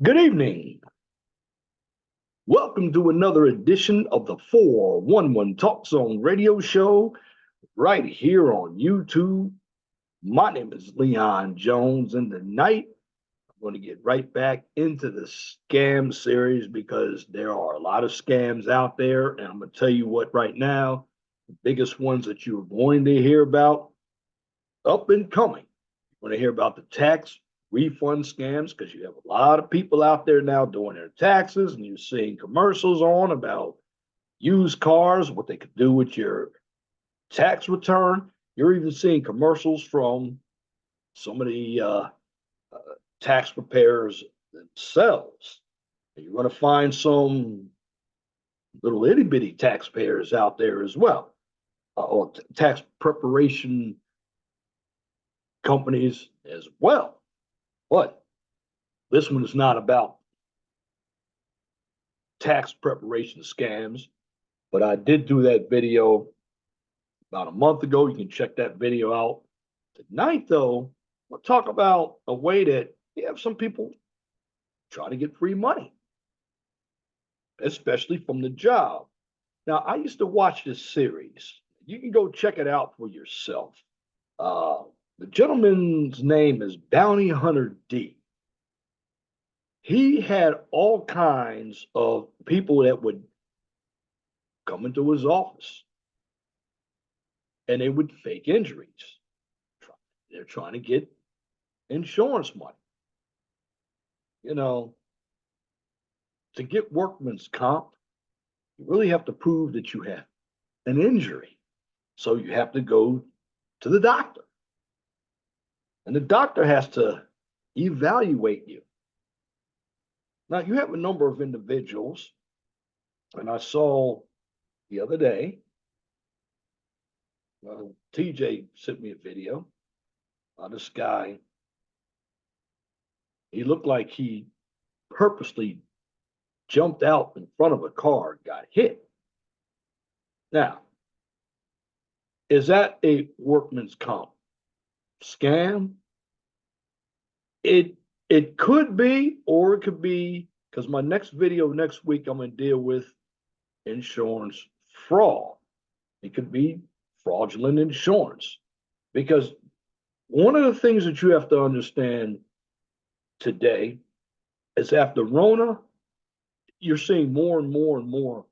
Good evening. Welcome to another edition of the 411 Talk Zone radio show right here on YouTube. My name is Leon Jones, and tonight I'm going to get right back into the scam series because there are a lot of scams out there. And I'm going to tell you what, right now, the biggest ones that you're going to hear about up and coming. You're going to hear about the tax refund scams because you have a lot of people out there now doing their taxes, and you're seeing commercials on about used cars, what they could do with your tax return. You're even seeing commercials from some of the tax preparers themselves. And you're going to find some little itty bitty taxpayers out there as well, or tax preparation companies as well. But this one is not about tax preparation scams, but I did do that video about a month ago. You can check that video out. Tonight, though, we'll talk about a way that you have some people try to get free money, especially from the job. Now, I used to watch this series. You can go check it out for yourself. Uh, the gentleman's name is Bounty Hunter D. He had all kinds of people that would come into his office and they would fake injuries. They're trying to get insurance money. You know, to get workman's comp, you really have to prove that you have an injury. So you have to go to the doctor. And the doctor has to evaluate you. Now, you have a number of individuals, and I saw the other day, TJ sent me a video. This guy, he looked like he purposely jumped out in front of a car, got hit. Now, is that a workman's comp scam? It could be, or it could be, because my next video next week, I'm going to deal with insurance fraud. It could be fraudulent insurance. Because one of the things that you have to understand today is after Rona, you're seeing more and more and more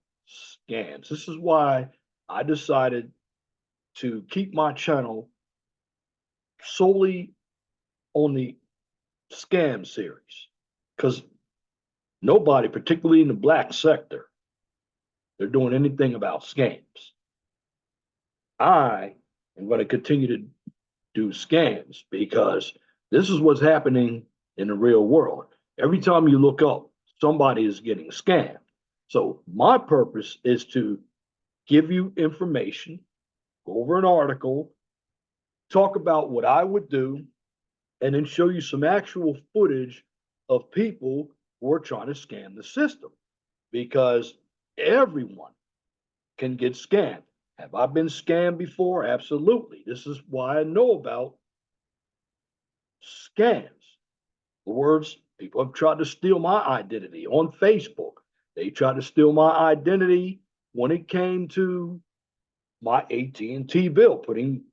scams. This is why I decided to keep my channel solely on the scam series because nobody, particularly in the black sector, they're doing anything about scams. I am going to continue to do scams because this is what's happening in the real world. Every time you look up, somebody is getting scammed. So my purpose is to give you information, go over an article, talk about what I would do, and then show you some actual footage of people who are trying to scam the system because everyone can get scammed. Have I been scammed before? Absolutely. This is why I know about scams. The words, people have tried to steal my identity on Facebook. They tried to steal my identity when it came to my AT&T bill, putting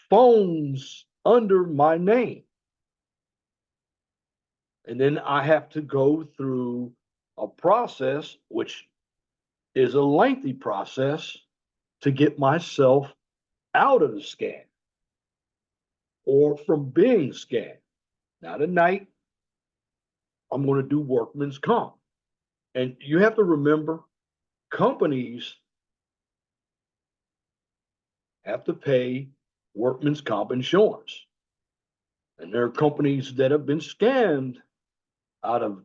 phones under my name. And then I have to go through a process, which is a lengthy process, to get myself out of the scam or from being scammed. Now, tonight, I'm going to do workman's comp. And you have to remember, companies have to pay workman's comp insurance. And there are companies that have been scammed out of,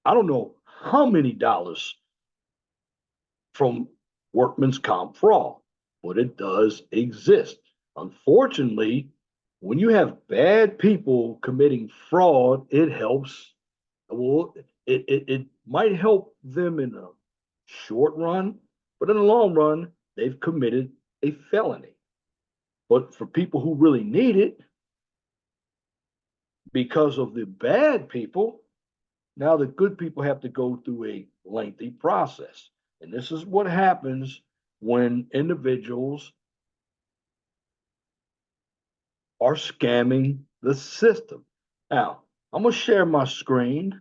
I don't know how many dollars from workman's comp fraud, but it does exist. Unfortunately, when you have bad people committing fraud, it helps. Well, it might help them in a short run, but in the long run, they've committed a felony. But for people who really need it, because of the bad people, now the good people have to go through a lengthy process. And this is what happens when individuals are scamming the system. Now, I'm going to share my screen.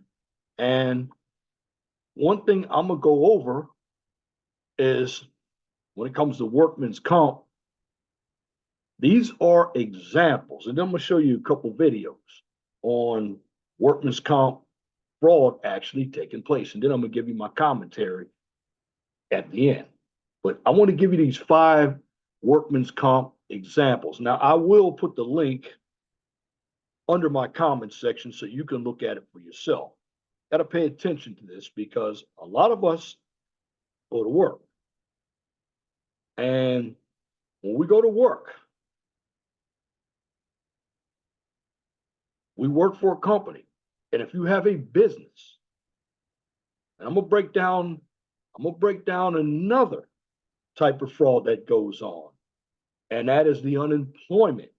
And one thing I'm going to go over is when it comes to workman's comp, these are examples. And then I'm going to show you a couple videos on workman's comp fraud actually taking place. And then I'm going to give you my commentary at the end. But I want to give you these 5 workman's comp examples. Now, I will put the link under my comments section so you can look at it for yourself. Got to pay attention to this because a lot of us go to work. And when we go to work, we work for a company. And if you have a business, and I'm gonna break down another type of fraud that goes on, and that is the unemployment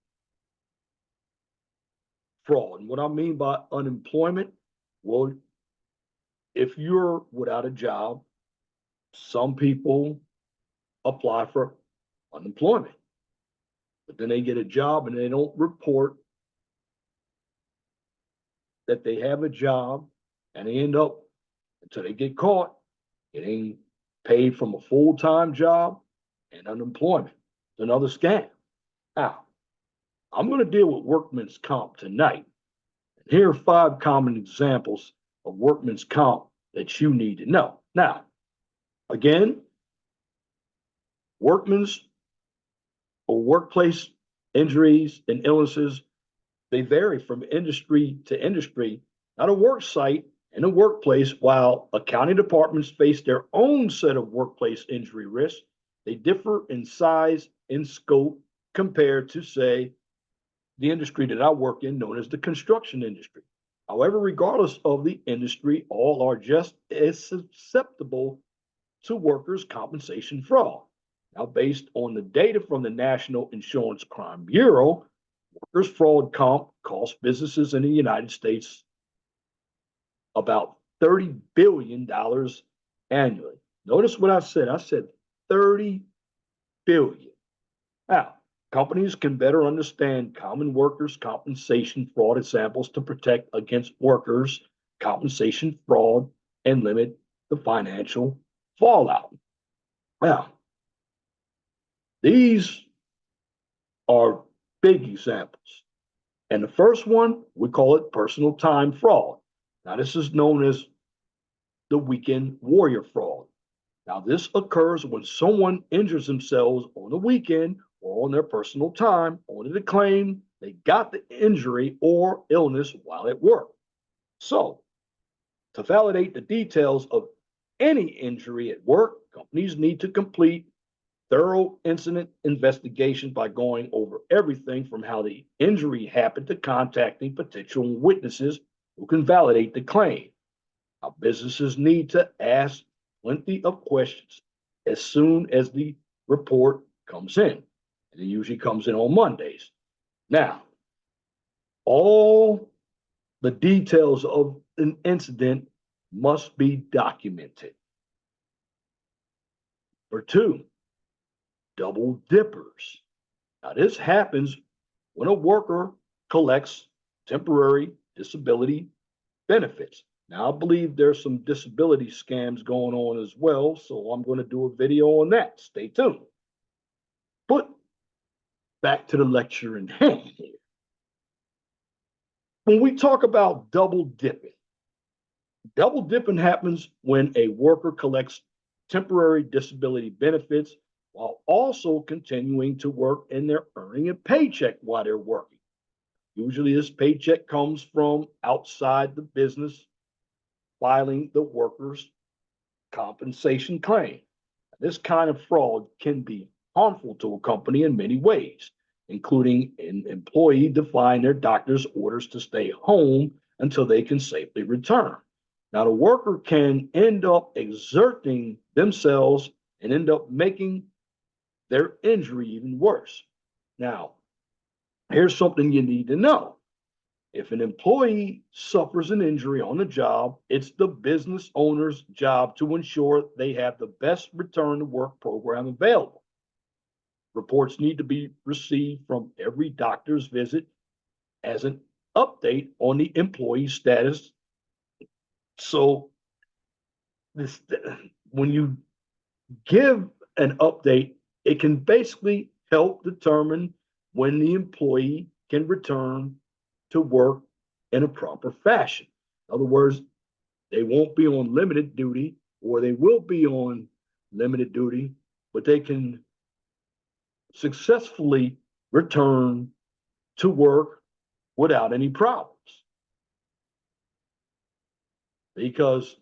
fraud. And what I mean by unemployment, well, if you're without a job, some people apply for unemployment, but then they get a job and they don't report that they have a job, and they end up, until they get caught, getting paid from a full-time job and unemployment. It's another scam. Now, I'm going to deal with workman's comp tonight. And here are 5 common examples of workman's comp that you need to know. Now, again, workman's or workplace injuries and illnesses, they vary from industry to industry. Not a work site and a workplace, while accounting departments face their own set of workplace injury risks, they differ in size and scope compared to, say, the industry that I work in, known as the construction industry. However, regardless of the industry, all are just as susceptible to workers' compensation fraud. Now, based on the data from the National Insurance Crime Bureau, workers' fraud comp costs businesses in the United States about $30 billion annually. Notice what I said. I said 30 billion. Now, companies can better understand common workers' compensation fraud examples to protect against workers' compensation fraud and limit the financial fallout. Now, these are big examples. And the first one, we call it personal time fraud. Now, this is known as the weekend warrior fraud. Now, this occurs when someone injures themselves on the weekend or on their personal time, only to claim they got the injury or illness while at work. So, to validate the details of any injury at work, companies need to complete thorough incident investigations by going over everything from how the injury happened to contacting potential witnesses who can validate the claim. Now, businesses need to ask plenty of questions as soon as the report comes in. And it usually comes in on Mondays. Now, all the details of an incident must be documented. Number 2, double dippers. Now, this happens when a worker collects temporary disability benefits. Now, I believe there's some disability scams going on as well, so I'm going to do a video on that. Stay tuned. But back to the lecture in hand here. When we talk about double dipping happens when a worker collects temporary disability benefits while also continuing to work and they're earning a paycheck while they're working. Usually this paycheck comes from outside the business filing the worker's compensation claim. This kind of fraud can be harmful to a company in many ways, including an employee defying their doctor's orders to stay home until they can safely return. Now, the worker can end up exerting themselves and end up making their injury even worse. Now, here's something you need to know. If an employee suffers an injury on the job, it's the business owner's job to ensure they have the best return to work program available. Reports need to be received from every doctor's visit as an update on the employee status. So this, when you give an update, it can basically help determine when the employee can return to work in a proper fashion. In other words, they won't be on limited duty, or they will be on limited duty, but they can successfully return to work without any problems. Because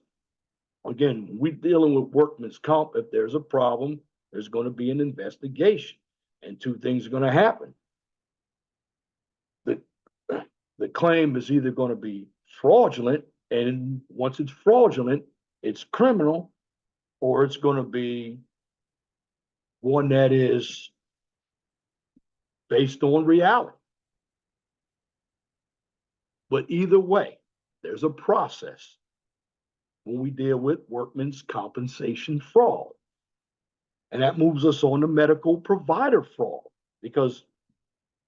again, we're dealing with workman's comp. If there's a problem, there's going to be an investigation, and two things are going to happen. The claim is either going to be fraudulent, and once it's fraudulent, it's criminal, or it's going to be one that is based on reality. But either way, there's a process when we deal with workman's compensation fraud. And that moves us on to medical provider fraud, because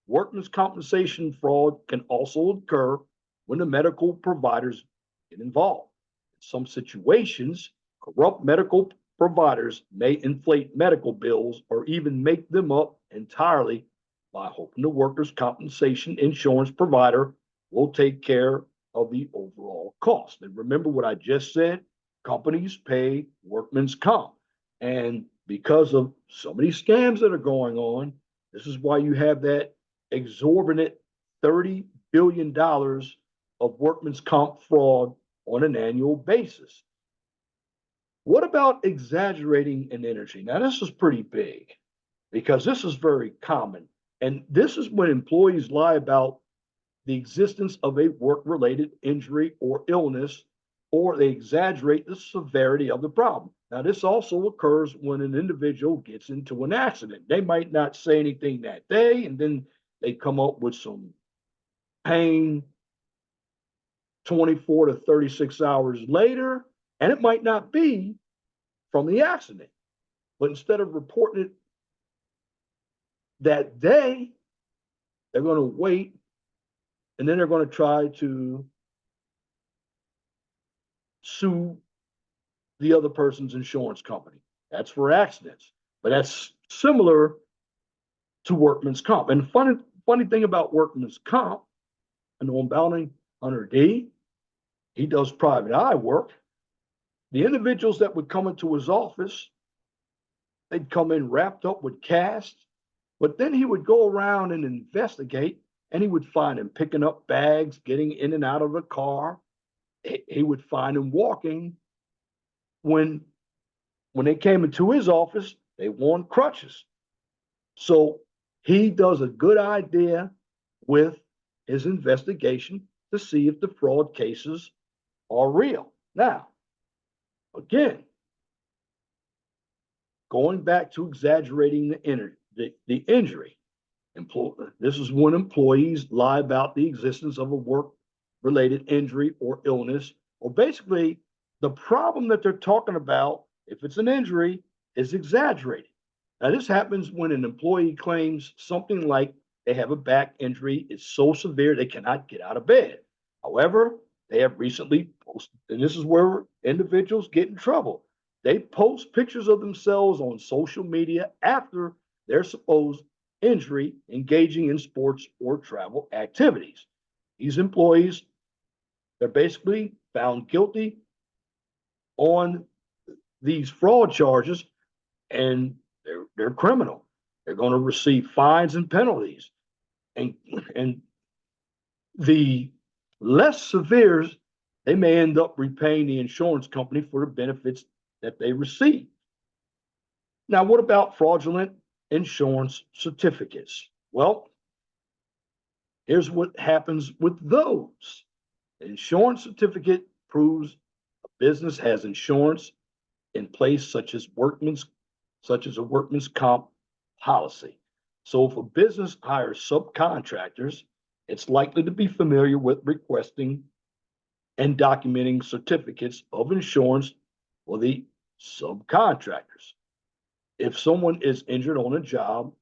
workman's compensation fraud can also occur when the medical providers get involved. In some situations, corrupt medical providers may inflate medical bills or even make them up entirely by hoping the workers' compensation insurance provider will take care of the overall cost. And remember what I just said, companies pay workman's comp. And because of so many scams that are going on, this is why you have that exorbitant $30 billion of workman's comp fraud on an annual basis. What about exaggerating an injury? Now, this is pretty big because this is very common. And this is when employees lie about the existence of a work-related injury or illness, or they exaggerate the severity of the problem. Now, this also occurs when an individual gets into an accident. They might not say anything that day, and then they come up with some pain 24 to 36 hours later, and it might not be from the accident. But instead of reporting it that day, they're going to wait, and then they're going to try to sue the other person's insurance company. That's for accidents, but that's similar to workman's comp. And funny thing about workman's comp, I know I'm bounding under D, he does private eye work. The individuals that would come into his office, they'd come in wrapped up with casts, but then he would go around and investigate, and he would find him picking up bags, getting in and out of the car. He would find him walking. When they came into his office, they wore crutches. So he does a good idea with his investigation to see if the fraud cases are real. Now, again, going back to exaggerating the injury, this is when employees lie about the existence of a work-related injury or illness, or basically the problem that they're talking about, if it's an injury, is exaggerated. Now, this happens when an employee claims something like they have a back injury, it's so severe they cannot get out of bed. However, they have recently posted, and this is where individuals get in trouble. They post pictures of themselves on social media after their supposed injury, engaging in sports or travel activities. These employees, they're basically found guilty on these fraud charges, and they're criminal. They're going to receive fines and penalties. And the less severe, they may end up repaying the insurance company for the benefits that they receive. Now, what about fraudulent insurance certificates? Well, here's what happens with those. The insurance certificate proves a business has insurance in place, such as a workman's comp policy. So if a business hires subcontractors, It's likely to be familiar with requesting and documenting certificates of insurance for the subcontractors. If someone is injured on a job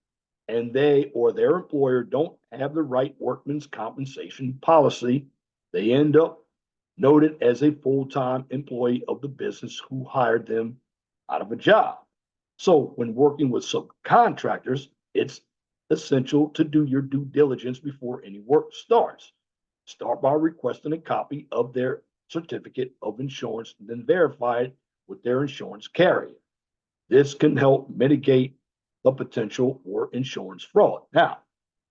and they or their employer don't have the right workman's compensation policy, they end up noted as a full-time employee of the business who hired them out of a job. So when working with subcontractors, it's essential to do your due diligence before any work starts. Start by requesting a copy of their certificate of insurance, and then verify it with their insurance carrier. This can help mitigate the potential for insurance fraud. Now,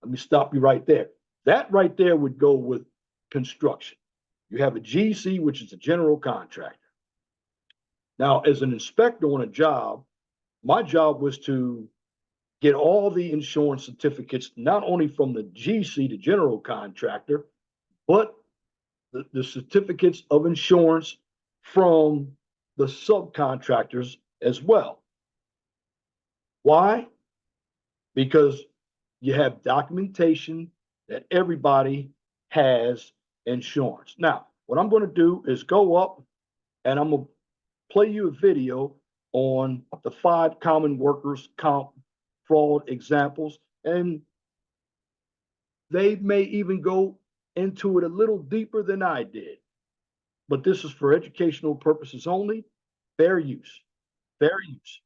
let me stop you right there. That right there would go with construction. You have a GC, which is a general contractor. Now, as an inspector on a job, my job was to get all the insurance certificates, not only from the GC, the general contractor, but the certificates of insurance from the subcontractors as well. Why? Because you have documentation that everybody has insurance. Now, what I'm going to do is go up and I'm going to play you a video on the 5 common workers' comp fraud examples. And they may even go into it a little deeper than I did. But this is for educational purposes only. Fair use. Fair use.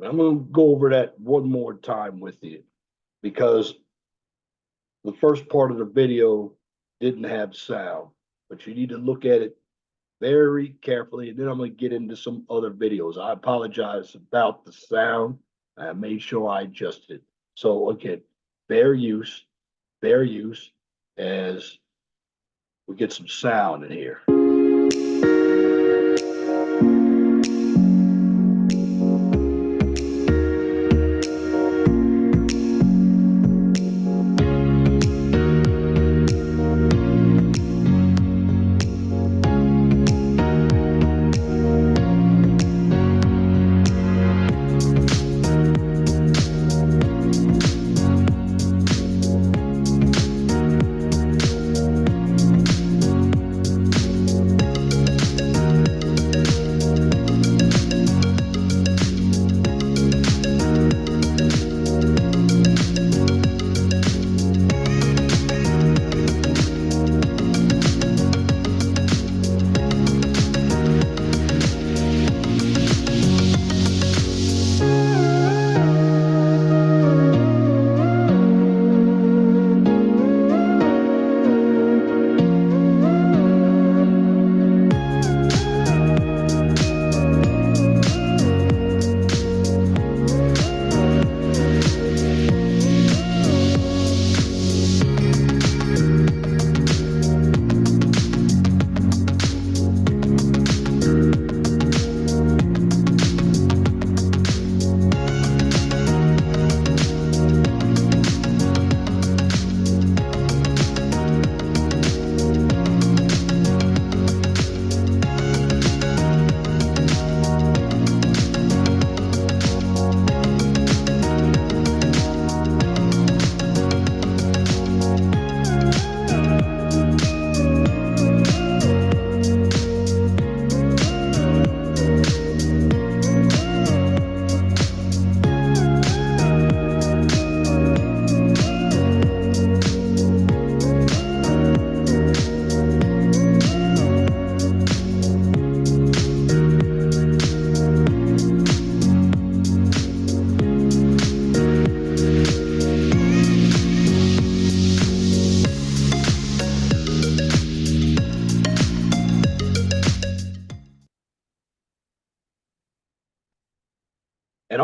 I'm going to go over that one more time with you because the first part of the video didn't have sound, but you need to look at it very carefully. And then I'm going to get into some other videos. I apologize about the sound. I made sure I adjusted it. So again, fair use as we get some sound in here.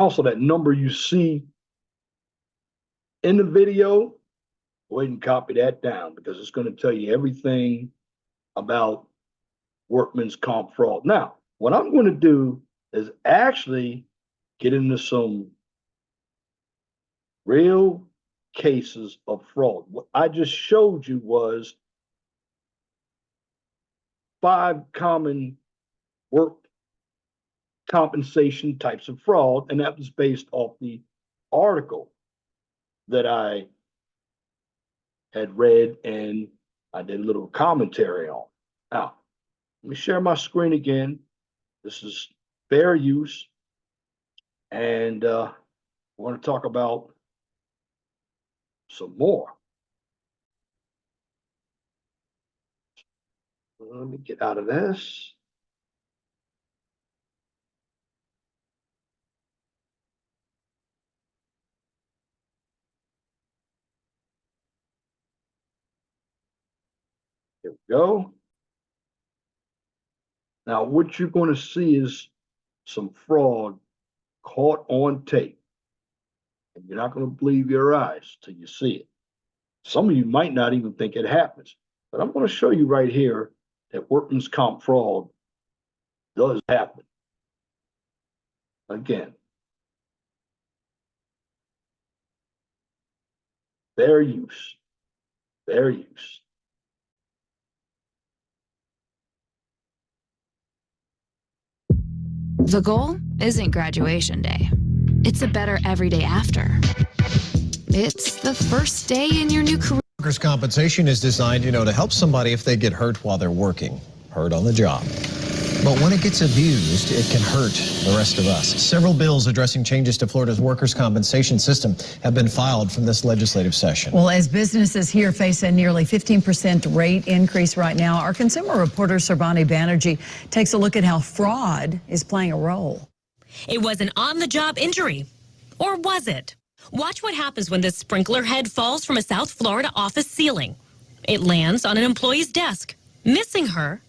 also that number you see in the video, go ahead and copy that down because it's going to tell you everything about workman's comp fraud. Now, what I'm going to do is actually get into some real cases of fraud. What I just showed you was 5 common work compensation types of fraud, and that was based off the article that I had read and I did a little commentary on. Now, let me share my screen again. This is fair use, and I want to talk about some more. Let me get out of this. Here we go. Now, what you're going to see is some fraud caught on tape. And you're not going to believe your eyes till you see it. Some of you might not even think it happens, but I'm going to show you right here that workman's comp fraud does happen. Again, fair use, fair use. The goal isn't graduation day. It's a better every day after. It's the first day in your new career. Workers' compensation is designed, to help somebody if they get hurt while they're working, hurt on the job. But when it gets abused, it can hurt the rest of us. Several bills addressing changes to Florida's workers' compensation system have been filed from this legislative session. Well, as businesses here face a nearly 15% rate increase right now, our consumer reporter Sarbani Banerjee takes a look at how fraud is playing a role. It was an on-the-job injury, or was it? Watch what happens when this sprinkler head falls from a South Florida office ceiling. It lands on an employee's desk, missing her.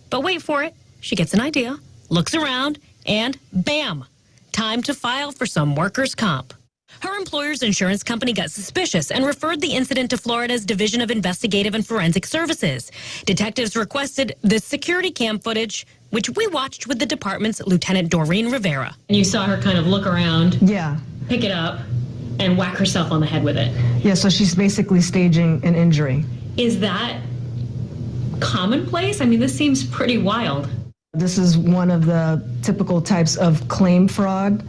But wait for it. She gets an idea, looks around, and bam, time to file for some workers' comp. Her employer's insurance company got suspicious and referred the incident to Florida's Division of Investigative and Forensic Services. Detectives requested this security cam footage, which we watched with the department's Lieutenant Doreen Rivera. You saw her kind of look around, Yeah. pick it up, and whack herself on the head with it. Yeah, so she's basically staging an injury. Is that commonplace? I mean, this seems pretty wild. This is one of the typical types of claim fraud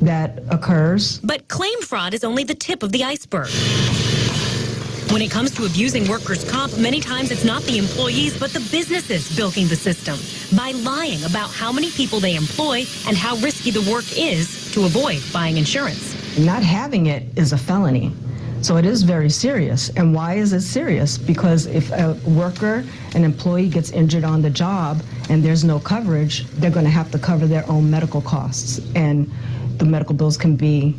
that occurs. But claim fraud is only the tip of the iceberg. When it comes to abusing workers' comp, many times it's not the employees, but the businesses bilking the system by lying about how many people they employ and how risky the work is to avoid buying insurance. Not having it is a felony. So it is very serious. And why is it serious? Because if a worker, an employee gets injured on the job and there's no coverage, they're going to have to cover their own medical costs. And the medical bills can be,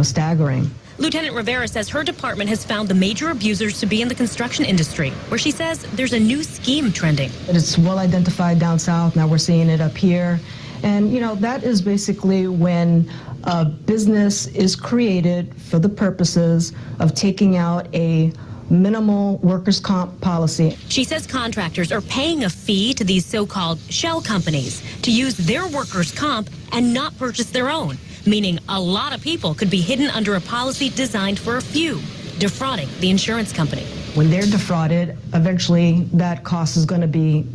staggering. Lieutenant Rivera says her department has found the major abusers to be in the construction industry, where she says there's a new scheme trending. It's well identified down south. Now we're seeing it up here. And, that is basically when a business is created for the purposes of taking out a minimal workers' comp policy. She says contractors are paying a fee to these so-called shell companies to use their workers' comp and not purchase their own, meaning a lot of people could be hidden under a policy designed for a few, defrauding the insurance company. When they're defrauded, eventually that cost is going to be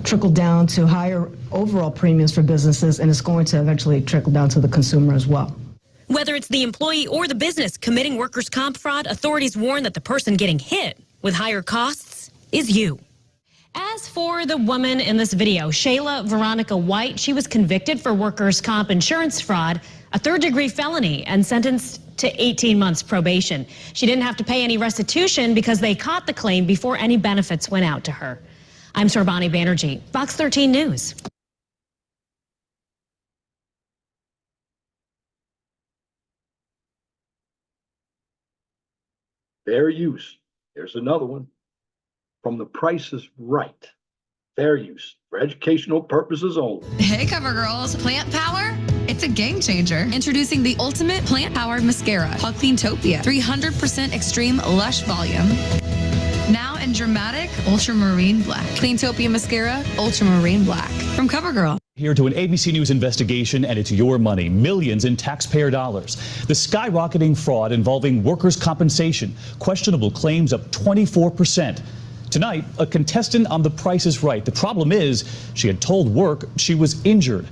trickled down to higher overall premiums for businesses, and it's going to eventually trickle down to the consumer as well. Whether it's the employee or the business committing workers' comp fraud, authorities warn that the person getting hit with higher costs is you. As for the woman in this video, Shayla Veronica White, she was convicted for workers' comp insurance fraud, a third-degree felony, and sentenced to 18 months probation. She didn't have to pay any restitution because they caught the claim before any benefits went out to her. I'm Sarbani Banerjee, Fox 13 News. Fair use. Here's another one. From The Price is Right. Fair use for educational purposes only. Hey, cover girls, plant power It's a game changer. Introducing the ultimate plant-powered mascara, Cleantopia 300% extreme lush volume. Now in dramatic ultramarine black. Cleantopia mascara, ultramarine black. From CoverGirl. Here to an ABC News investigation, and it's your money, millions in taxpayer dollars. The skyrocketing fraud involving workers' compensation, questionable claims up 24%. Tonight, a contestant on The Price is Right. The problem is she had told work she was injured.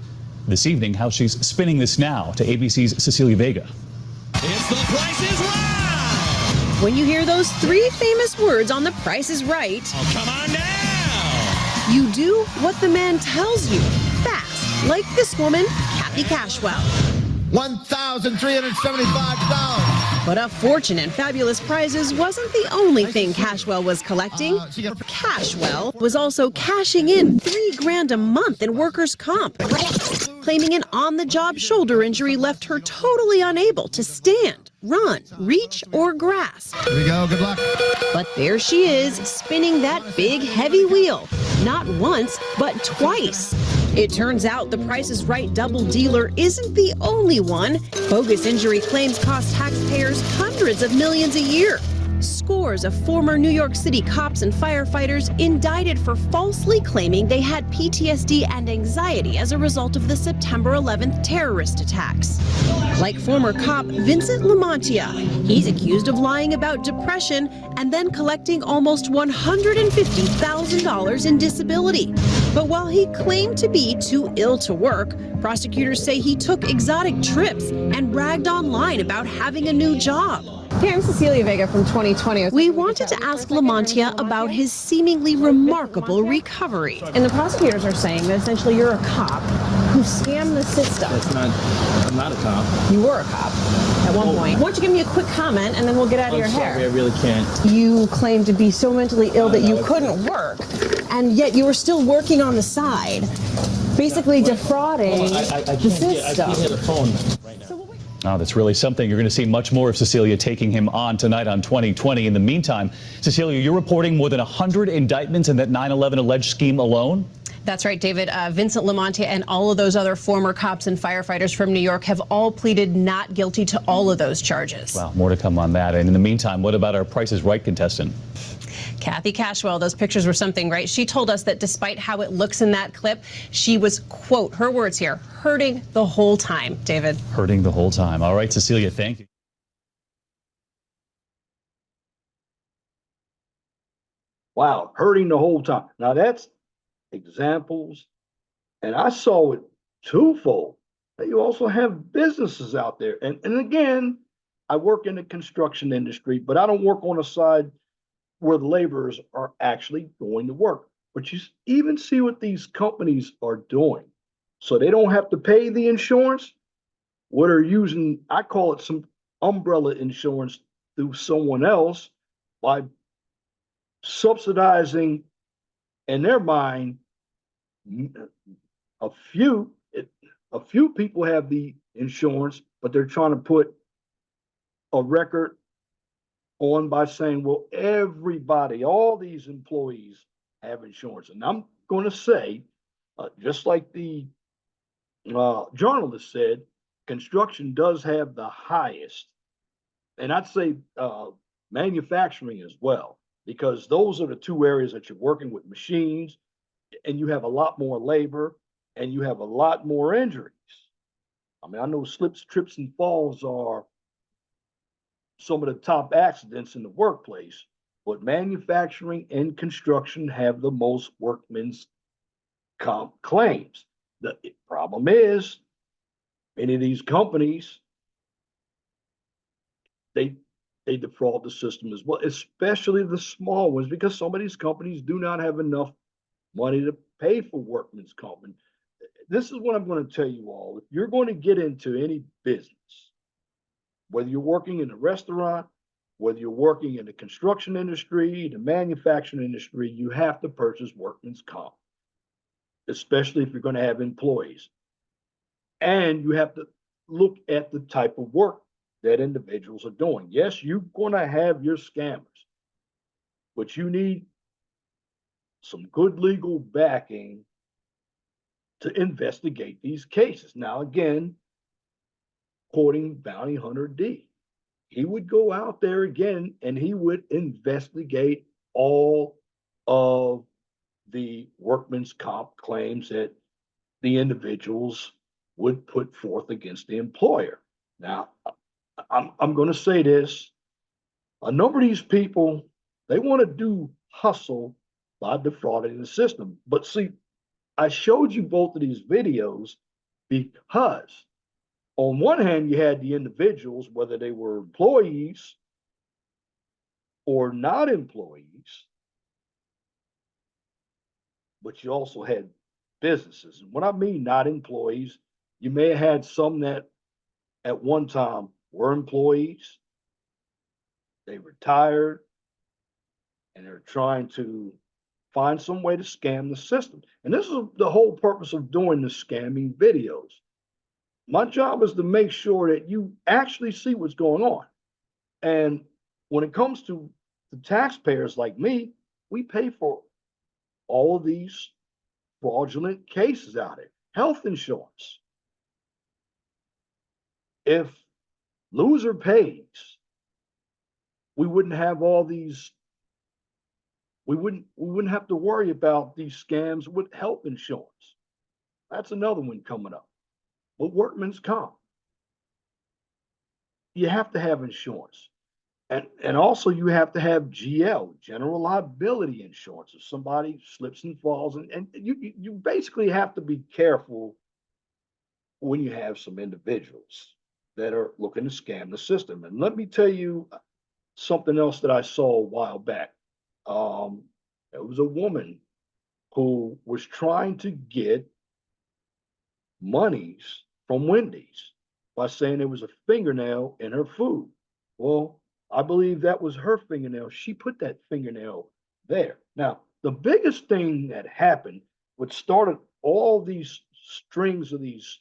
This evening, how she's spinning this now to ABC's Cecilia Vega. It's The Price is Right! When you hear those three famous words on The Price is Right, Oh, come on now! you do what the man tells you, fast, like this woman, Kathy Cashwell. $1,375. But a fortune and fabulous prizes wasn't the only thing Cashwell was collecting. Cashwell was also cashing in $3,000 a month in workers' comp, claiming an on-the-job shoulder injury left her totally unable to stand, run, reach, or grasp. Here we go, good luck. But there she is, spinning that big, heavy wheel. Not once, but twice. It turns out the Price is Right double dealer isn't the only one. Bogus injury claims cost taxpayers hundreds of millions a year. Scores of former New York City cops and firefighters indicted for falsely claiming they had PTSD and anxiety as a result of the September 11th terrorist attacks. Like former cop Vincent Lamontia, he's accused of lying about depression and then collecting almost $150,000 in disability. But while he claimed to be too ill to work, prosecutors say he took exotic trips and bragged online about having a new job. Hey, I'm Cecilia Vega from 2020. We wanted to ask Lamontia about his seemingly remarkable recovery. And the prosecutors are saying that essentially you're a cop who scammed the system. I'm not a cop. You were a cop at one point. Why don't you give me a quick comment and then we'll get out of your hair. I really can't. You claimed to be so mentally ill that you couldn't work, and yet you were still working on the side, basically defrauding the system. I can't hear the phone right now. Oh, that's really something. You're going to see much more of Cecilia taking him on tonight on 2020. In the meantime, Cecilia, you're reporting more than 100 indictments in that 9/11 alleged scheme alone? That's right, David. Vincent Lamontia and all of those other former cops and firefighters from New York have all pleaded not guilty to all of those charges. Well, more to come on that. And in the meantime, what about our Price is Right contestant? Kathy Cashwell, those pictures were something, right? She told us that despite how it looks in that clip, she was, quote, her words here, hurting the whole time, David. Hurting the whole time. All right, Cecilia, thank you. Wow, hurting the whole time. Now that's examples, and I saw it twofold. That you also have businesses out there. And again, I work in the construction industry, but I don't work on a side where the laborers are actually going to work. But you even see what these companies are doing. So they don't have to pay the insurance. What are using, I call it some umbrella insurance through someone else by subsidizing, in their mind, a few people have the insurance, but they're trying to put a record on by saying, well, everybody, all these employees have insurance. And I'm going to say, just like the journalist said, construction does have the highest, and I'd say manufacturing as well, because those are the two areas that you're working with machines, and you have a lot more labor, and you have a lot more injuries. I mean, I know slips, trips, and falls are some of the top accidents in the workplace, but manufacturing and construction have the most workman's comp claims. The problem is, many of these companies, they defraud the system as well, especially the small ones, because some of these companies do not have enough money to pay for workman's comp. And this is what I'm going to tell you all. If you're going to get into any business, whether you're working in a restaurant, whether you're working in the construction industry, the manufacturing industry, you have to purchase workman's comp, especially if you're going to have employees. And you have to look at the type of work that individuals are doing. Yes, you're going to have your scammers, but you need some good legal backing to investigate these cases. Now, again, quoting Bounty Hunter D. He would go out there again and he would investigate all of the workman's comp claims that the individuals would put forth against the employer. Now, I'm going to say this. A number of these people, they want to do hustle by defrauding the system. But see, I showed you both of these videos because on one hand, you had the individuals, whether they were employees or not employees, but you also had businesses. And what I mean, not employees, you may have had some that at one time were employees, they retired, and they're trying to find some way to scam the system. And this is the whole purpose of doing the scamming videos. My job is to make sure that you actually see what's going on. And when it comes to the taxpayers like me, we pay for all of these fraudulent cases out there. Health insurance. If loser pays, we wouldn't have all these, we wouldn't have to worry about these scams with health insurance. That's another one coming up. But workman's comp, you have to have insurance. And also you have to have GL, general liability insurance. If somebody slips and falls, and you basically have to be careful when you have some individuals that are looking to scam the system. And let me tell you something else that I saw a while back. There was a woman who was trying to get monies from Wendy's by saying there was a fingernail in her food. Well, I believe that was her fingernail. She put that fingernail there. Now, the biggest thing that happened, what started all these strings of these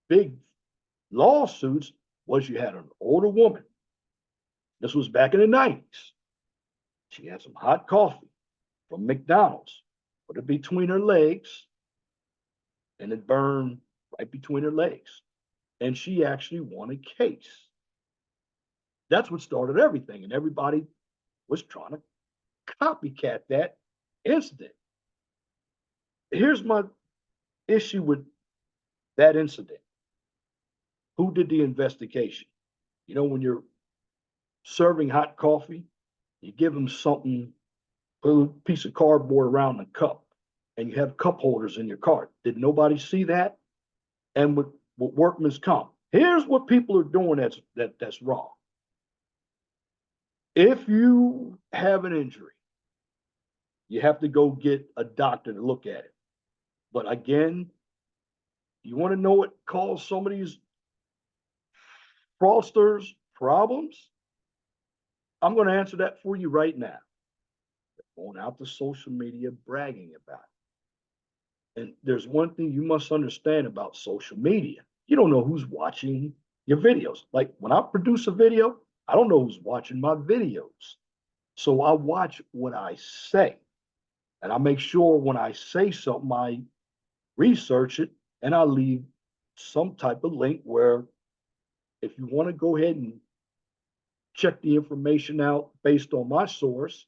big lawsuits, was you had an older woman. This was back in the 90s. She had some hot coffee from McDonald's, put it between her legs, and it burned right between her legs. And she actually won a case. That's what started everything. And everybody was trying to copycat that incident. Here's my issue with that incident. Who did the investigation? You know, when you're serving hot coffee, you give them something, put a piece of cardboard around the cup, and you have cup holders in your cart. Did nobody see that? And with workman's comp, here's what people are doing that's wrong. If you have an injury, you have to go get a doctor to look at it. But again, you want to know what caused some of these fraudsters problems? I'm going to answer that for you right now. They're going out to social media bragging about it. And there's one thing you must understand about social media. You don't know who's watching your videos. Like when I produce a video, I don't know who's watching my videos. So I watch what I say. And I make sure when I say something, I research it and I leave some type of link where if you want to go ahead and check the information out based on my source,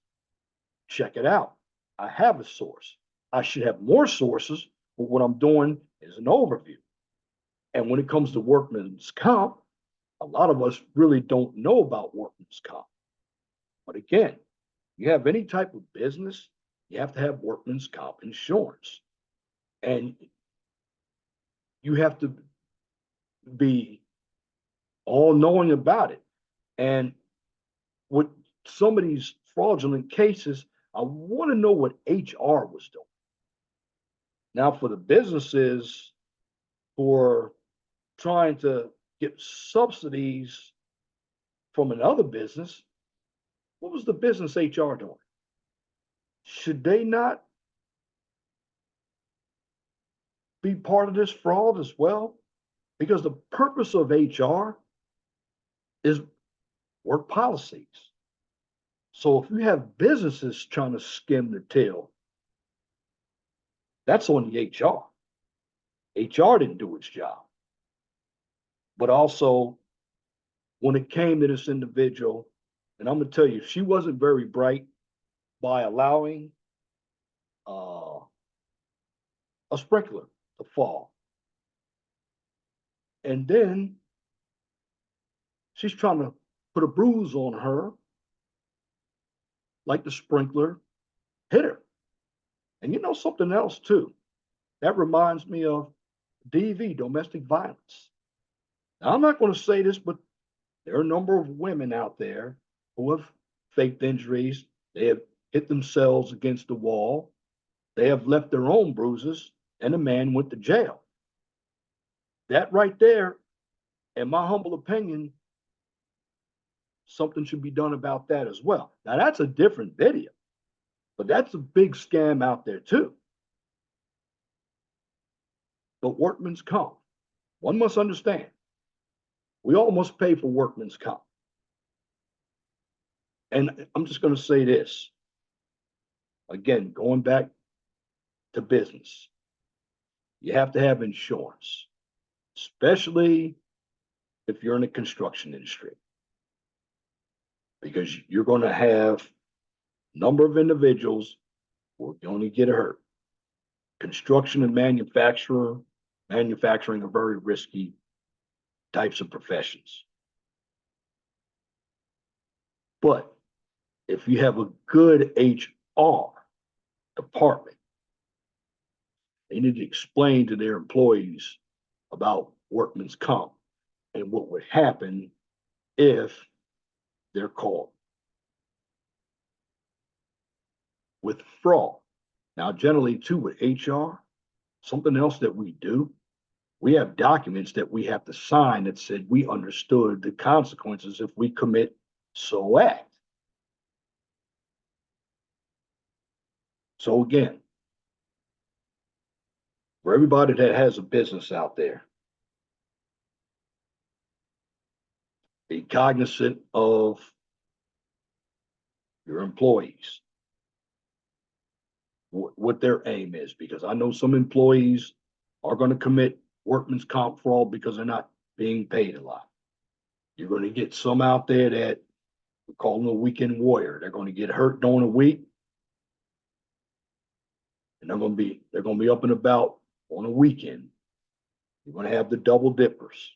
check it out. I have a source. I should have more sources, but what I'm doing is an overview. And when it comes to workman's comp, a lot of us really don't know about workman's comp. But again, you have any type of business, you have to have workman's comp insurance. And you have to be all knowing about it. And with some of these fraudulent cases, I want to know what HR was doing. Now, for the businesses who are trying to get subsidies from another business, what was the business HR doing? Should they not be part of this fraud as well? Because the purpose of HR is work policies. So if you have businesses trying to skim the tail, that's on the HR. HR didn't do its job. But also, when it came to this individual, and I'm gonna tell you, she wasn't very bright by allowing a sprinkler to fall. And then she's trying to put a bruise on her, like the sprinkler hit her. And you know something else too? That reminds me of DV, domestic violence. Now, I'm not going to say this, but there are a number of women out there who have faked injuries. They have hit themselves against the wall. They have left their own bruises, and a man went to jail. That right there, in my humble opinion, something should be done about that as well. Now, that's a different video, but that's a big scam out there too. But workman's comp, one must understand, we all must pay for workman's comp. And I'm just going to say this again, going back to business, you have to have insurance, especially if you're in the construction industry, because you're going to have a number of individuals who are going to get hurt. Construction and manufacturing are very risky types of professions. But if you have a good HR department, they need to explain to their employees about workman's comp and what would happen if they're caught with fraud. Now, generally too with HR, something else that we do, we have documents that we have to sign that said we understood the consequences if we commit so act. So again, for everybody that has a business out there, be cognizant of your employees, what their aim is, because I know some employees are going to commit workman's comp fraud because they're not being paid a lot. You're going to get some out there that we call them a weekend warrior. They're going to get hurt during a week, and they're going to be up and about on a weekend. You're going to have the double dippers.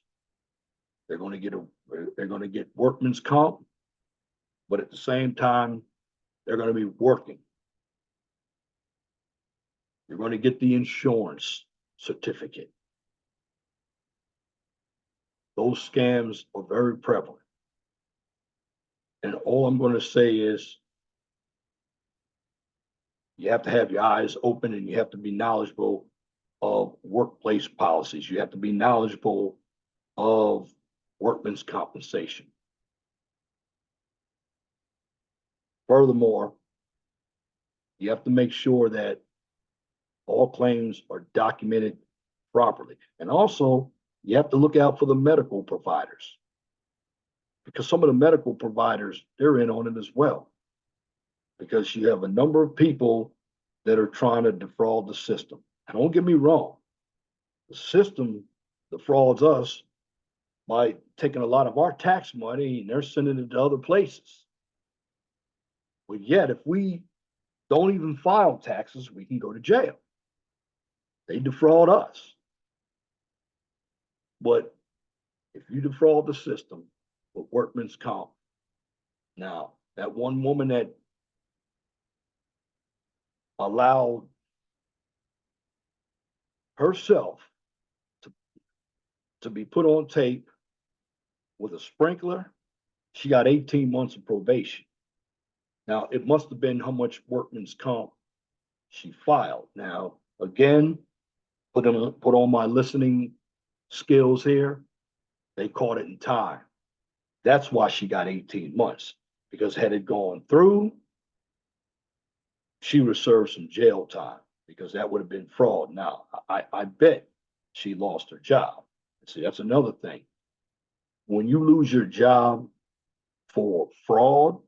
They're going to get workman's comp, but at the same time, they're going to be working. You're going to get the insurance certificate. Those scams are very prevalent. And all I'm going to say is you have to have your eyes open and you have to be knowledgeable of workplace policies. You have to be knowledgeable of workman's compensation. Furthermore, you have to make sure that all claims are documented properly. And also, you have to look out for the medical providers, because some of the medical providers, they're in on it as well, because you have a number of people that are trying to defraud the system. And don't get me wrong, the system defrauds us by taking a lot of our tax money and they're sending it to other places. But yet, if we don't even file taxes, we can go to jail. They defraud us. But if you defraud the system with workman's comp, now that one woman that allowed herself to be put on tape with a sprinkler, she got 18 months of probation. Now, it must have been how much workman's comp she filed. Now, again, put on my listening skills here, they caught it in time. That's why she got 18 months, because had it gone through, she would have served some jail time, because that would have been fraud. Now, I bet she lost her job. See, that's another thing. When you lose your job for fraud,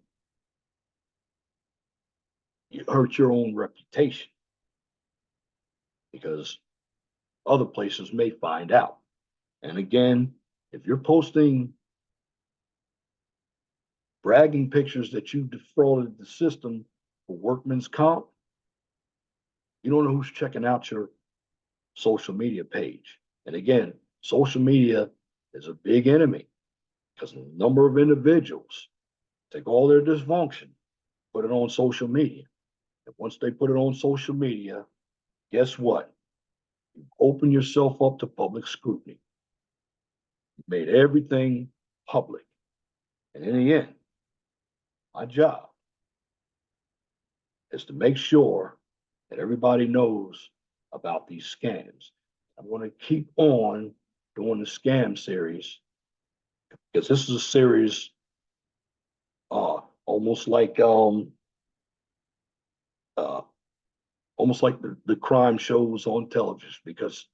you hurt your own reputation, because other places may find out. And again, if you're posting bragging pictures that you defrauded the system for workman's comp, you don't know who's checking out your social media page. And again, social media is a big enemy because a number of individuals take all their dysfunction, put it on social media. And once they put it on social media, guess what? You open yourself up to public scrutiny. You made everything public. And in the end, my job is to make sure that everybody knows about these scams. I'm going to keep on doing the scam series because this is a series almost like the crime shows on television. Because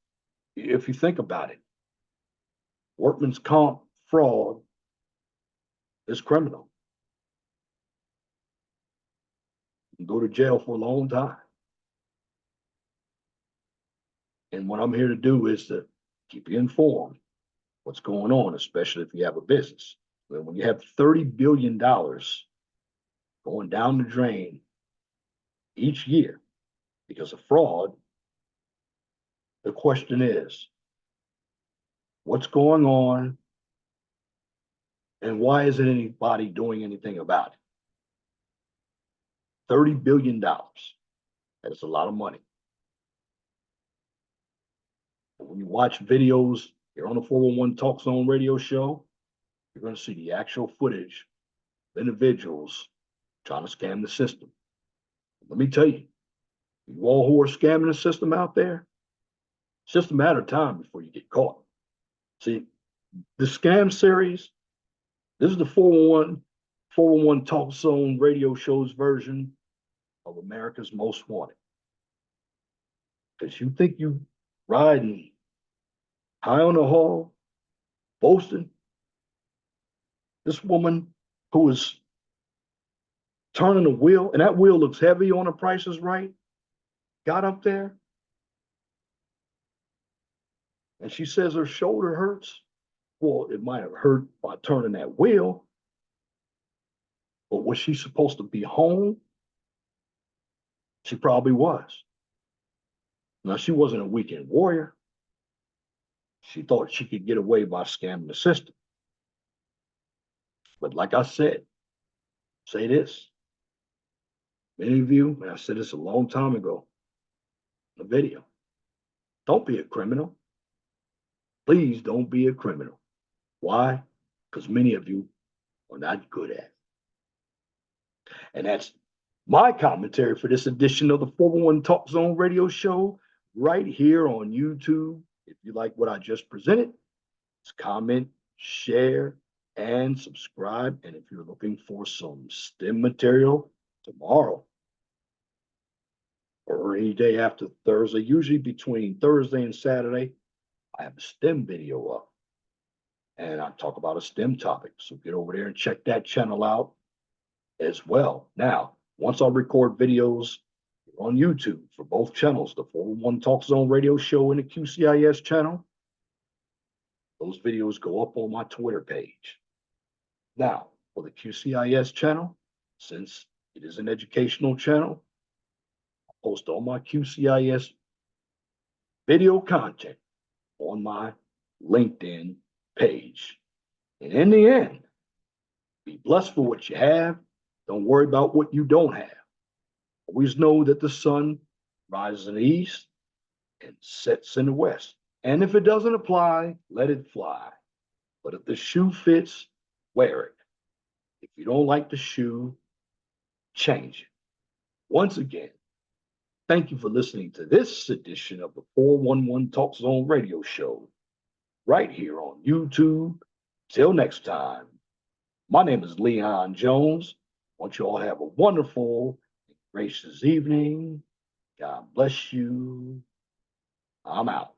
if you think about it, workman's comp fraud is criminal. You can go to jail for a long time. And what I'm here to do is to keep you informed what's going on, especially if you have a business. But when you have $30 billion going down the drain each year because of fraud, the question is, what's going on and why isn't anybody doing anything about it? $30 billion. That is a lot of money. When you watch videos here on the 411 Talk Zone radio show, you're going to see the actual footage of individuals trying to scam the system. Let me tell you, you all who are scamming the system out there, it's just a matter of time before you get caught. See, the scam series, this is the 411 Talk Zone radio show's version of America's Most Wanted. Because you think you riding high on the hall, boasting. This woman who is turning a wheel, and that wheel looks heavy on The Price is Right, got up there, and she says her shoulder hurts. Well, it might have hurt by turning that wheel, but was she supposed to be home? She probably was. Now, she wasn't a weekend warrior. She thought she could get away by scamming the system. But like I said, say this. Many of you, and I said this a long time ago in a video, don't be a criminal. Please don't be a criminal. Why? Because many of you are not good at it. And that's my commentary for this edition of the 411 Talk Zone radio show right here on YouTube. If you like what I just presented, just comment, share, and subscribe. And if you're looking for some STEM material tomorrow or any day after Thursday, usually between Thursday and Saturday, I have a STEM video up. And I talk about a STEM topic. So get over there and check that channel out as well. Now, once I record videos on YouTube for both channels, the 411 Talk Zone radio show and the QCIS channel, those videos go up on my Twitter page. Now, for the QCIS channel, since it is an educational channel, I post all my QCIS video content on my LinkedIn page. And in the end, be blessed for what you have. Don't worry about what you don't have. Always know that the sun rises in the east and sets in the west. And if it doesn't apply, let it fly. But if the shoe fits, wear it. If you don't like the shoe, change it. Once again, thank you for listening to this edition of the 411 Talk Zone radio show right here on YouTube. Till next time, my name is Leon Jones. I want you all to have a wonderful, gracious evening. God bless you. I'm out.